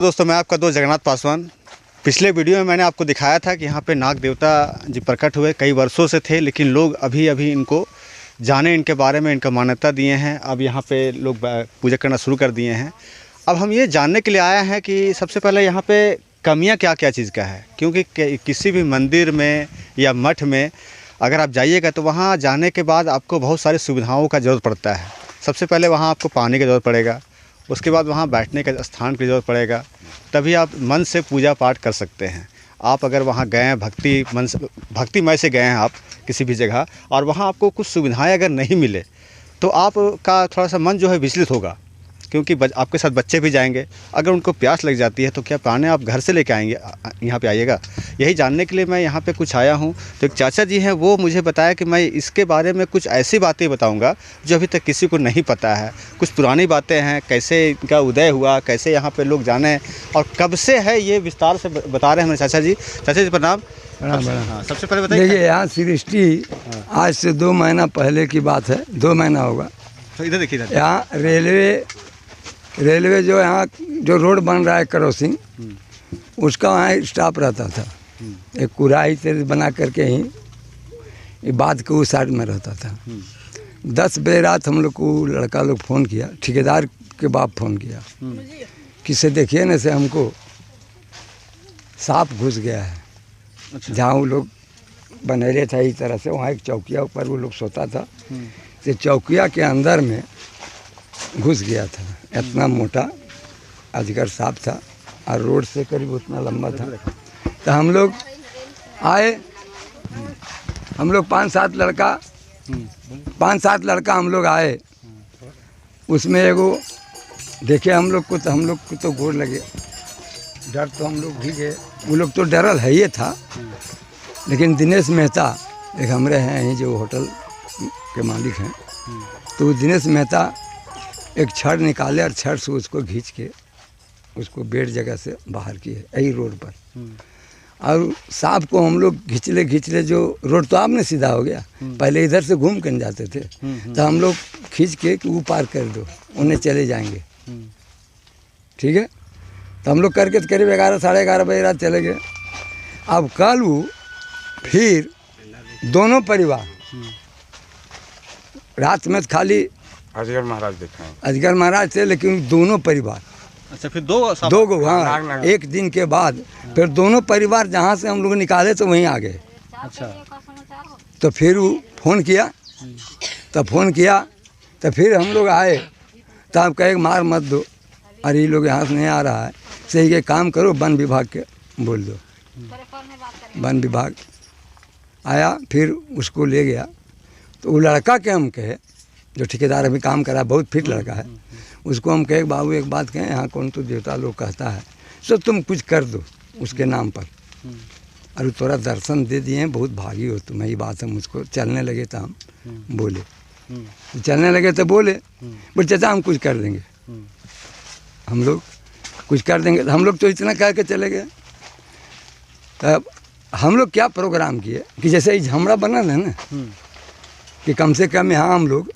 दोस्तों, मैं आपका दोस्त जगन्नाथ पासवान। पिछले वीडियो में मैंने आपको दिखाया था कि यहाँ पे नाग देवता जी प्रकट हुए, कई वर्षों से थे, लेकिन लोग अभी अभी इनको जाने, इनके बारे में इनका मान्यता दिए हैं। अब यहाँ पे लोग पूजा करना शुरू कर दिए हैं। अब हम ये जानने के लिए आए हैं कि सबसे पहले यहाँ पे कमियाँ क्या क्या चीज़ का है, क्योंकि किसी भी मंदिर में या मठ में अगर आप जाइएगा तो वहाँ जाने के बाद आपको बहुत सारी सुविधाओं का ज़रूरत पड़ता है। सबसे पहले वहाँ आपको पानी की ज़रूरत पड़ेगा, उसके बाद वहाँ बैठने का स्थान की ज़रूरत पड़ेगा, तभी आप मन से पूजा पाठ कर सकते हैं। आप अगर वहाँ गए हैं भक्तिमय से गए हैं आप किसी भी जगह, और वहाँ आपको कुछ सुविधाएं अगर नहीं मिले तो आपका थोड़ा सा मन जो है विचलित होगा, क्योंकि आपके साथ बच्चे भी जाएंगे। अगर उनको प्यास लग जाती है तो क्या पानी आप घर से लेके आएंगे, यहाँ पे आइएगा? यही जानने के लिए मैं यहाँ पे कुछ आया हूँ। तो एक चाचा जी हैं, वो मुझे बताया कि मैं इसके बारे में कुछ ऐसी बातें बताऊँगा जो अभी तक किसी को नहीं पता है। कुछ पुरानी बातें हैं, कैसे इनका उदय हुआ, कैसे यहाँ पे लोग जाने और कब से है, ये विस्तार से बता रहे हैं हमारे चाचा जी। चाचा जी प्रणाम। हाँ, सबसे पहले बताइए। देखिए, यहाँ सृष्टि आज से 2 महीना पहले की बात है, 2 महीना होगा। तो इधर देखिए, यहाँ रेलवे जो यहाँ जो रोड बन रहा है क्रॉसिंग, उसका वहाँ स्टाफ रहता था। एक कुराही से बना करके ही बाद के उस साइड में रहता था। 10 बजे रात हम लोग को लड़का लोग फ़ोन किया, ठेकेदार के बाप फ़ोन किया कि से देखिए न से हमको सांप घुस गया है। अच्छा। जहाँ वो लोग बनेरे था इस तरह से, वहाँ एक चौकिया ऊपर वो लोग सोता था, तो चौकिया के अंदर में घुस गया था। इतना मोटा अजगर सांप था और रोड से करीब उतना लंबा था। तो हम लोग आए, हम लोग 5-7 लड़का हम लोग आए। उसमें एगो देखे हम लोग को, तो हम लोग को तो गोर लगे, डर तो हम लोग भी गए। वो लोग तो डरल है ही था, लेकिन दिनेश मेहता एक हमारे हैं ही जो होटल के मालिक हैं, तो दिनेश मेहता एक छड़ निकाले और छड़ से उसको खींच के उसको बेड जगह से बाहर किए यही रोड पर। और सांप को हम लोग खींचले जो रोड तो आपने सीधा हो गया, पहले इधर से घूम कर जाते थे, तो हम लोग खींच के कि वो पार कर दो, उन्हें चले जाएंगे। ठीक है, तो हम लोग करके करीब 11 साढ़े 11 बजे रात चले गए। अब कल वो फिर दोनों परिवार रात में खाली अजगर महाराज देखा है। अजगर महाराज थे, लेकिन दोनों परिवार। अच्छा, फिर दो गो, हाँ, एक दिन के बाद फिर दोनों परिवार जहाँ से हम लोग निकाले तो वहीं आ गए। अच्छा, तो फिर वो फ़ोन किया, तो फिर हम लोग आए, तो आप कहे मार मत दो, अरे ये लोग यहाँ से नहीं आ रहा है, सही के काम करो, वन विभाग के बोल दो। वन विभाग आया, फिर उसको ले गया। तो वो लड़का के हम कहे, जो ठेकेदार अभी काम करा, बहुत फिट लड़का है, उसको हम कहे बाबू एक बात कहें, यहाँ कौन तो देवता लोग कहता है, सो तुम कुछ कर दो उसके नाम पर, अरे थोड़ा दर्शन दे दिए हैं, बहुत भागी हो तुम, यही बात है। मुझको चलने लगे तो हम बोले, चलने लगे तो बोले चाचा हम कुछ कर देंगे, हम लोग कुछ कर देंगे। हम लोग तो इतना कह के चले गए। तब हम लोग क्या प्रोग्राम किए कि जैसे ये झमड़ा बना है ना, कि कम से कम यहाँ हम लोग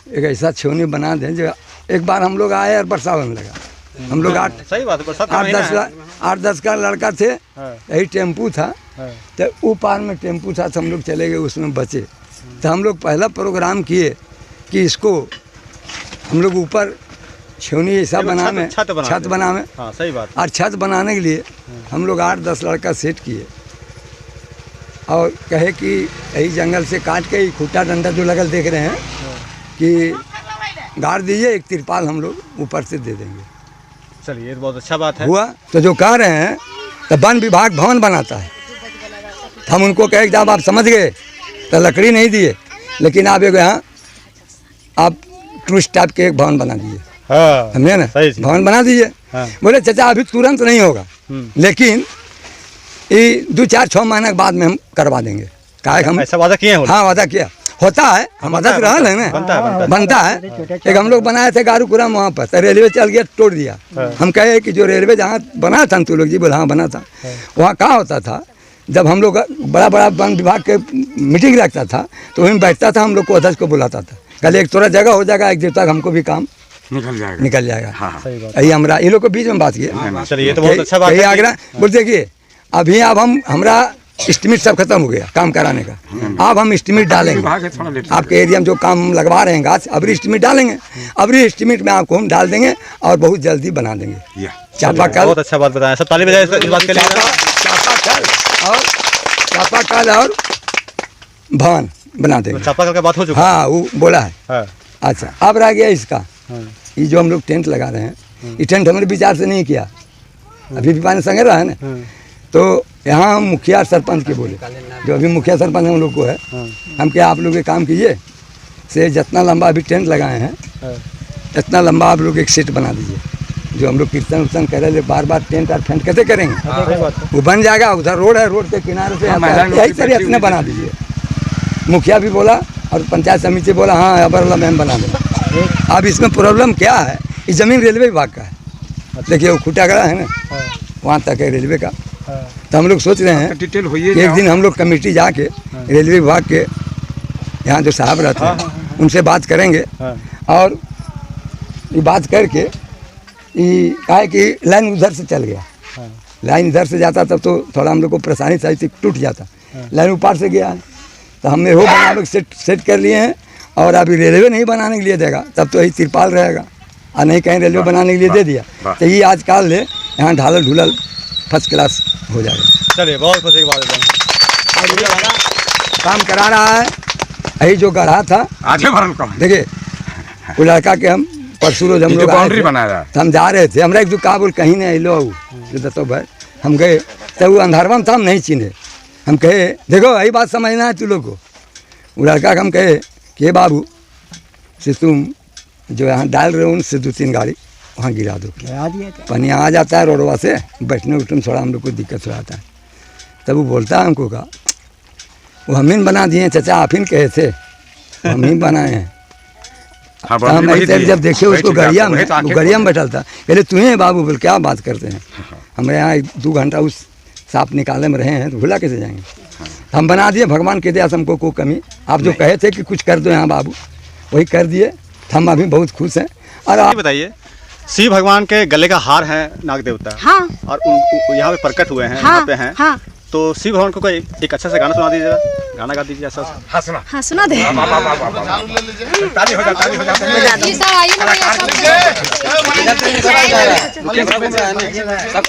एक ऐसा छेवनी बना दें जो एक बार हम लोग आए और बरसात होने लगा। हम लोग 8-10 का लड़का थे, यही टेम्पू था, तो ऊपर में टेम्पू था, तो हम लोग चले गए, उसमें बचे। तो हम लोग पहला प्रोग्राम किए कि इसको हम लोग ऊपर छेवनी ऐसा बना में, छत बना में। हाँ, सही बात। और छत बनाने के लिए हम लोग 8-10 लड़का सेट किए और कहे कि यही जंगल से काट के ही खूटा डंडा जो लगल देख रहे हैं कि गाड़ दीजिए, एक तिरपाल हम लोग ऊपर से दे देंगे। चलिए, ये बहुत अच्छा बात है। हुआ तो जो कह रहे हैं, तो वन विभाग भवन बनाता है, हम उनको कहे जब आप समझ गए तो लकड़ी नहीं दिए, लेकिन आप एक यहाँ आप टूरिस्ट टाइप के एक भवन बना दीजिए। हाँ, समझे ना, भवन बना दीजिए। हाँ। बोले चाचा अभी तुरंत नहीं होगा, लेकिन ये 2-4-6 महीने के बाद में हम करवा देंगे। काहे हम ऐसा वादा किए हैं? हाँ, वादा किया होता है, हम वादा से रहल है ना, बनता है। एक हम लोग बनाए थे गारूपुरम, वहाँ पर तो रेलवे चल गया, तोड़ दिया। हम कहे कि जो रेलवे जहाँ बना था तो लोग जी बोले हाँ बना था, वहाँ कहाँ होता था, जब हम लोग बड़ा वन विभाग के मीटिंग रखता था तो वहीं बैठता था, हम लोग को अध्यक्ष को बुलाता था, कल एक थोड़ा जगह हो जाएगा, एक देवता हमको भी काम निकल जाएगा। निकल जाएगा। हाँ। सही बात। यही हमरा ये लोग के बीच में बात किया। चलिए ये तो बहुत अच्छा बात यही है आगरा बोलते कि अभी अब हम हमरा एस्टिमेट सब खत्म हो गया काम कराने का, अब हम एस्टिमेट डालेंगे विभाग है थोड़ा लेट। आपके एरिया में जो काम लगवा रहे हैं गाछ, अबरी एस्टिमेट डालेंगे, अबरी एस्टिमेट में आपको हम डाल देंगे और बहुत जल्दी बना देंगे। या चापाकल बहुत अच्छा बात बताया, सब ताली बजाए इस बात के लिए। चापाकल और भवन बना देंगे। चापाकल का बात हो चुका हाँ वो बोला है। है। अच्छा अब रह गया इसका, हाँ। ये जो हम लोग टेंट लगा रहे हैं, ये टेंट हमने विचार से नहीं किया, अभी भी पानी संगे रहा है ना। तो यहाँ हम मुखिया सरपंच के बोले, जो अभी मुखिया सरपंच हम लोग को है, हम क्या आप लोग एक काम कीजिए से जितना लंबा अभी टेंट लगाए हैं इतना लंबा आप लोग एक सेट बना दीजिए, जो हम लोग कीर्तन उर्तन कर रहे बार बार टेंट और फेंट कैसे करेंगे, वो बन जाएगा। उधर रोड है, रोड के किनारे से यही सारे इतने बना दीजिए। मुखिया भी बोला और पंचायत समिति बोला हाँ अबर मैम बना दें। अब इसमें प्रॉब्लम क्या है, ये ज़मीन रेलवे विभाग का है। देखिए वो खुटागड़ा है ना, वहाँ तक है रेलवे का। तो हम लोग सोच रहे हैं डिटेल कि होइए एक दिन हम लोग कमेटी जाके रेलवे विभाग के यहाँ जो साहब रहते हैं उनसे बात करेंगे और ये बात करके ये कहा कि लाइन उधर से चल गया, लाइन इधर से जाता तब तो थोड़ा हम लोग को परेशानी था, टूट जाता। लाइन ऊपर से गया है तो हमने वो बना सेट कर लिए हैं। और अभी रेलवे नहीं बनाने के लिए देगा तब तो यही तिरपाल रहेगा, और नहीं कहीं रेलवे बनाने के लिए दे दिया तो ये आजकल ले यहाँ ढालल ढुलल फर्स्ट क्लास हो जाएगा। चलिए बहुत खुशी की बात है। और ये वाला काम करा रहा है, यही जो गढ़ा था आगे भरल कौन देखिए वो लड़का के हम परसों रोज हम ये जो लोग आए बाउंड्री थे, बना रहा है। तो हम जा रहे थे, हमरा एक दो कहा बोल कहीं नहीं लो तो भाई हम गए तो वो अंधारवा में था, हम नहीं चिन्हे। हम कहे देखो यही बात समझना है तू लोग को। वो लड़का का हम कहे कि बाबू से तुम जो यहाँ डाल रहे हो उनसे 2-3 गाड़ी वहाँ गिरा दो, पानी आ जाता है रोडवा से, बैठने उठने में थोड़ा हम लोग को दिक्कत हो जाता है। तब वो बोलता है हमको कहा वो हम ही बना दिए चाचा, आप ही कहे थे हम ही बनाए हैं। हाँ, तो हम वही ऐसे दिए। जब देखे वही उसको ठीक है, गड़िया वही में, तो आंखें वो गड़िया में बैठा था, पहले तुम्हें बाबू बोल क्या बात करते हैं, हमारे यहाँ 2 घंटा उस सांप निकाले में रहे हैं तो भुला कैसे जाएंगे। हम बना दिए, भगवान के दया से हमको कोई कमी, आप जो कहे थे कि कुछ कर दो यहाँ बाबू वही कर दिए, हम अभी बहुत खुश हैं। और ये बताइए शिव भगवान के गले का हार है नाग देवता, हाँ और यहाँ पे प्रकट हुए हैं, हाँ यहाँ पे हैं। हाँ तो शिव भगवान को कोई एक अच्छा से गाना सुना दीजिए, गाना गा दीजिए ऐसा। हाँ सुना हाँ सुना दे। ताली हो जा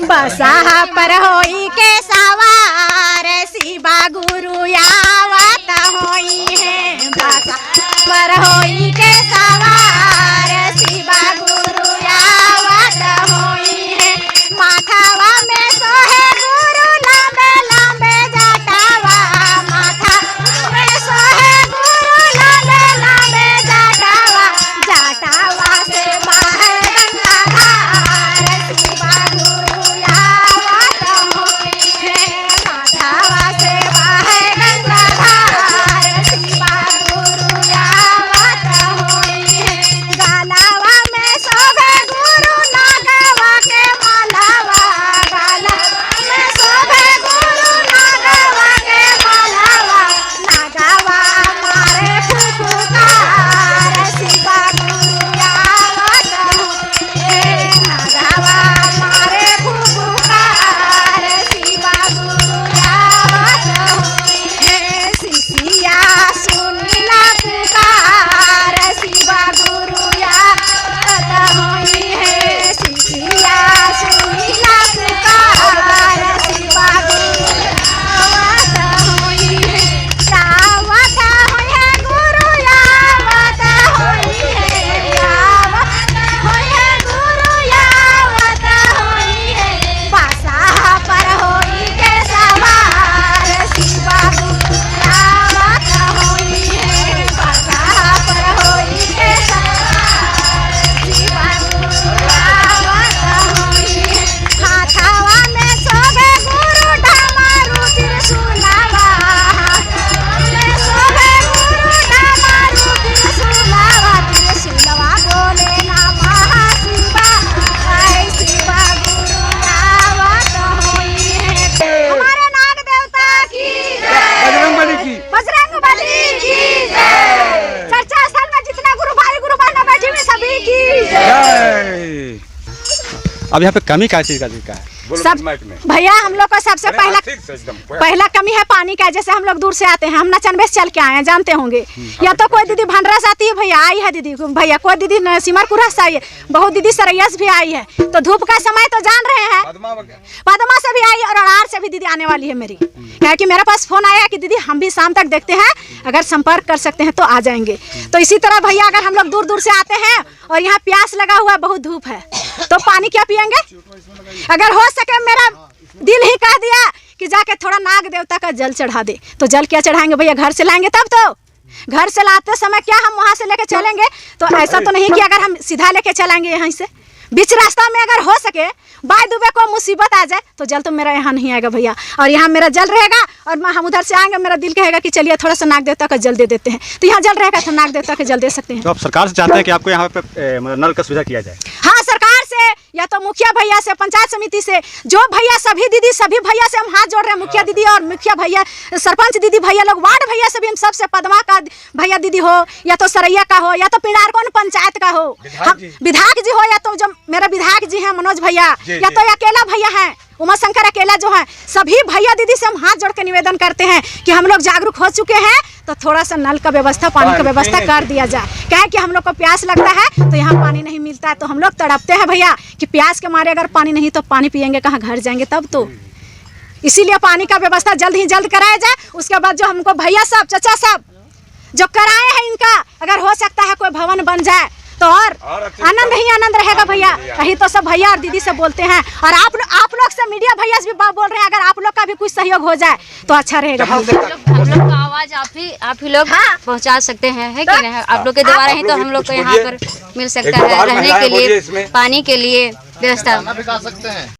बसा पर होई के सवार शिवा गुरु आवत होई है, बसा पर होई के सवार शिवा गुरु आवत होई है। माथावा में सोहे गुरु लंबे लंबे जटावा, माथा में सोहे गुरु लंबे लंबे जटावा, जटावा से बाहर गंगाधार शिवा गुरु आवत होई है। माथावा से बाहर गंगाधार शिवा गुरु आवत होई है। अब यहाँ पे कमी क्या चीज़ का दिखा है? सब भैया हम लोग का सबसे पहला कमी है पानी का। जैसे हम लोग दूर से आते हैं, हम नचनबे से चल के आए हैं, जानते होंगे। या तो कोई दीदी भंडरा से आती है, भैया आई है दीदी, भैया कोई दीदी सिमरपुरा से आई है, बहुत दीदी सरैया से भी आई है। तो धूप का समय तो जान रहे हैं, पदमा से भी आई और अड़ार से भी दीदी आने वाली है मेरी। क्या कि मेरे पास फोन आया कि दीदी हम भी शाम तक देखते हैं, अगर संपर्क कर सकते हैं तो आ जाएंगे। तो इसी तरह भैया अगर हम लोग दूर दूर से आते हैं और यहाँ प्यास लगा हुआ, बहुत धूप है, तो पानी क्या पियेंगे? अगर हो सके, मेरा दिल ही कह दिया कि जाके थोड़ा नाग देवता का जल चढ़ा दे, तो जल क्या चढ़ाएंगे भैया? घर से लाएंगे तब तो। घर से लाते समय क्या हम वहाँ से लेके चलेंगे? तो ऐसा तो नहीं कि अगर हम सीधा लेके चलेंगे यहाँ से, बीच रास्ता में अगर हो सके बाय दुबे को मुसीबत आ जाए तो जल तो मेरा यहाँ नहीं आएगा भैया। और यहाँ मेरा जल रहेगा और हम उधर से आएंगे, मेरा दिल कहेगा कि चलिए थोड़ा सा नाग देवता का जल दे देते हैं, तो यहाँ जल रहेगा तो नाग देवता का जल दे सकते हैं। तो आप सरकार से चाहते हैं कि आपको यहाँ पे नल का सुविधा किया जाए? हाँ, सरकार से या तो मुखिया भैया से, पंचायत समिति से, जो भैया सभी दीदी सभी भैया से हम हाथ जोड़ रहे हैं। मुखिया दीदी और मुखिया भैया, सरपंच दीदी भैया लोग, वार्ड भैया से भी हम सबसे, पदमा का भैया दीदी हो, या तो सरैया का हो, या तो पिनारकोन पंचायत का हो, हम विधायक जी हो, या तो जो मेरा विधायक जी हैं मनोज भैया, या तो अकेला भैया हैं उमा शंकर अकेला जो है, सभी भैया दीदी से हम हाथ जोड़ के निवेदन करते हैं कि हम लोग जागरूक हो चुके हैं, तो थोड़ा सा नल का व्यवस्था, पानी का व्यवस्था कर दिया जाए। क्या है कि हम लोग को प्यास लगता है तो यहाँ पानी नहीं मिलता है, तो हम लोग तड़पते हैं भैया कि प्यास के मारे अगर पानी नहीं तो पानी पियेंगे कहाँ, घर जाएंगे तब तो। इसीलिए पानी का व्यवस्था जल्द ही जल्द कराया जाए। उसके बाद जो हमको भैया सब, चाचा सब जो कराए हैं, इनका अगर हो सकता है कोई भवन बन जाए तो और आनंद ही आनंद रहेगा भैया। यही तो सब भैया और दीदी से बोलते हैं, और आप लोग से, मीडिया भैया से भी बोल रहे हैं, अगर आप लोग का भी कुछ सहयोग हो जाए तो अच्छा रहेगा। हम लोग का आवाज आप ही लोग पहुंचा सकते हैं, है कि नहीं? आप लोग के द्वारा ही तो हम लोग को यहाँ पर मिल सकता है रहने के लिए, पानी के लिए व्यवस्था।